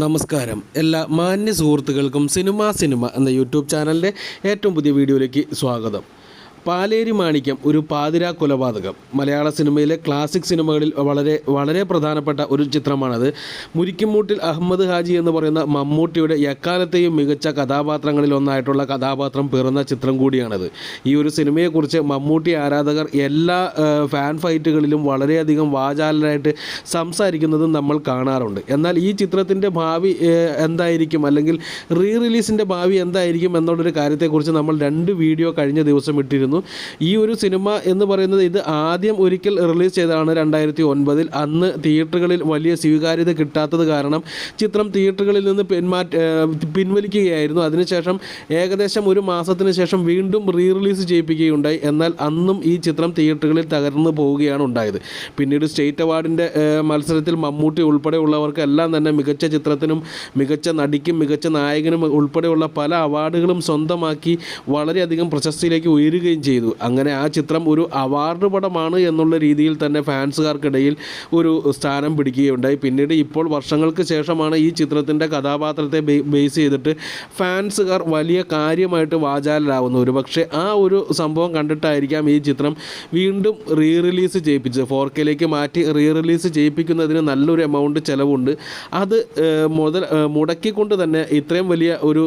നമസ്കാരം എല്ലാ മാന്യ സുഹൃത്തുക്കൾക്കും സിനിമ എന്ന യൂട്യൂബ് ചാനലിൻ്റെ ഏറ്റവും പുതിയ വീഡിയോയിലേക്ക് സ്വാഗതം. പാലേരി മാണിക്യം ഒരു പാതിരാ കൊലപാതകം മലയാള സിനിമയിലെ ക്ലാസിക് സിനിമകളിൽ വളരെ പ്രധാനപ്പെട്ട ഒരു ചിത്രമാണത്. മുരിക്കുംമൂട്ടിൽ അഹമ്മദ് ഹാജി എന്ന് പറയുന്ന മമ്മൂട്ടിയുടെ എക്കാലത്തെയും മികച്ച കഥാപാത്രങ്ങളിൽ ഒന്നായിട്ടുള്ള കഥാപാത്രം പിറന്ന ചിത്രം കൂടിയാണത്. ഈ ഒരു സിനിമയെക്കുറിച്ച് മമ്മൂട്ടി ആരാധകർ എല്ലാ ഫാൻ ഫൈറ്റുകളിലും വളരെയധികം വാചാലരായിട്ട് സംസാരിക്കുന്നതും നമ്മൾ കാണാറുണ്ട്. എന്നാൽ ഈ ചിത്രത്തിൻ്റെ ഭാവി എന്തായിരിക്കും, അല്ലെങ്കിൽ റിലീസിൻ്റെ ഭാവി എന്തായിരിക്കും എന്നുള്ളൊരു കാര്യത്തെക്കുറിച്ച് നമ്മൾ 2 വീഡിയോ കഴിഞ്ഞ ദിവസം ഇട്ടിരുന്നു. ഈ ഒരു സിനിമ എന്ന് പറയുന്നത് ഇത് ആദ്യം ഒരിക്കൽ റിലീസ് ചെയ്തതാണ് 2009. അന്ന് തിയേറ്ററുകളിൽ വലിയ സ്വീകാര്യത കിട്ടാത്തത് കാരണം ചിത്രം തിയേറ്ററുകളിൽ നിന്ന് പിൻവലിക്കുകയായിരുന്നു. അതിനുശേഷം ഏകദേശം ഒരു മാസത്തിന് ശേഷം വീണ്ടും റിലീസ് ചെയ്യിപ്പിക്കുകയുണ്ടായി. എന്നാൽ അന്നും ഈ ചിത്രം തിയേറ്ററുകളിൽ തകർന്നു പോവുകയാണ് ഉണ്ടായത്. പിന്നീട് സ്റ്റേറ്റ് അവാർഡിൻ്റെ മത്സരത്തിൽ മമ്മൂട്ടി ഉൾപ്പെടെയുള്ളവർക്കെല്ലാം തന്നെ മികച്ച ചിത്രത്തിനും മികച്ച നടിക്കും മികച്ച നായകനും ഉൾപ്പെടെയുള്ള പല അവാർഡുകളും സ്വന്തമാക്കി വളരെയധികം പ്രശസ്തിയിലേക്ക് ഉയരുകയും ചെയ്തു. അങ്ങനെ ആ ചിത്രം ഒരു അവാർഡ് പടമാണ് എന്നുള്ള രീതിയിൽ തന്നെ ഫാൻസുകാർക്കിടയിൽ ഒരു സ്ഥാനം പിടിക്കുകയുണ്ടായി. പിന്നീട് ഇപ്പോൾ വർഷങ്ങൾക്ക് ശേഷമാണ് ഈ ചിത്രത്തിൻ്റെ കഥാപാത്രത്തെ ബേസ് ചെയ്തിട്ട് ഫാൻസുകാർ വലിയ കാര്യമായിട്ട് വാചാലരാകുന്നു. ഒരുപക്ഷെ ആ ഒരു സംഭവം കണ്ടിട്ടായിരിക്കാം ഈ ചിത്രം വീണ്ടും റിലീസ് ചെയ്യിപ്പിച്ചത്. 4Kയിലേക്ക് മാറ്റി റിലീസ് ചെയ്യിപ്പിക്കുന്നതിന് നല്ലൊരു എമൗണ്ട് ചിലവുണ്ട്. അത് മുടക്കിക്കൊണ്ട് തന്നെ ഇത്രയും വലിയ ഒരു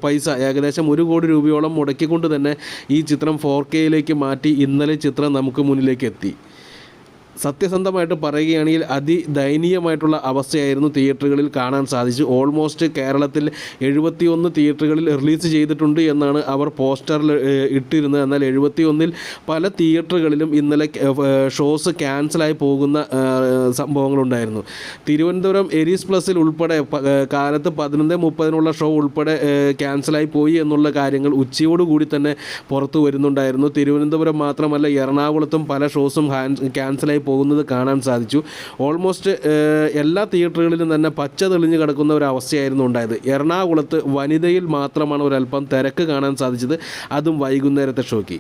പൈസ, ഏകദേശം 1 കോടി രൂപയോളം മുടക്കിക്കൊണ്ട് തന്നെ ഈ ചിത്രം 4Kയിലേക്ക് മാറ്റി ഇന്നലെ ചിത്രം നമുക്ക് മുന്നിലേക്ക് എത്തി. സത്യസന്ധമായിട്ട് പറയുകയാണെങ്കിൽ അതിദയനീയമായിട്ടുള്ള അവസ്ഥയായിരുന്നു തിയേറ്ററുകളിൽ കാണാൻ സാധിച്ചു. ഓൾമോസ്റ്റ് കേരളത്തിൽ 71 തിയേറ്ററുകളിൽ റിലീസ് ചെയ്തിട്ടുണ്ട് എന്നാണ് അവർ പോസ്റ്ററിൽ ഇട്ടിരുന്നത്. എന്നാൽ 71 പല തിയേറ്ററുകളിലും ഇന്നലെ ഷോസ് ക്യാൻസലായി പോകുന്ന സംഭവങ്ങളുണ്ടായിരുന്നു. തിരുവനന്തപുരം എരീസ് പ്ലസിൽ ഉൾപ്പെടെ കാലത്ത് 11:30 ഷോ ഉൾപ്പെടെ ക്യാൻസലായി പോയി എന്നുള്ള കാര്യങ്ങൾ ഉച്ചയോടുകൂടി തന്നെ പുറത്തു വരുന്നുണ്ടായിരുന്നു. തിരുവനന്തപുരം മാത്രമല്ല, എറണാകുളത്തും പല ഷോസും ക്യാൻസലായി പോകുന്നത് കാണാൻ സാധിച്ചു. ഓൾമോസ്റ്റ് എല്ലാ തിയേറ്ററുകളിലും തന്നെ പച്ച തെളിഞ്ഞ് കിടക്കുന്ന ഒരു അവസ്ഥയായിരുന്നു ഉണ്ടായത്. എറണാകുളത്ത് വനിതയിൽ മാത്രമാണ് ഒരല്പം തിരക്ക് കാണാൻ സാധിച്ചത്, അതും വൈകുന്നേരത്തെ ഷോയ്ക്ക്.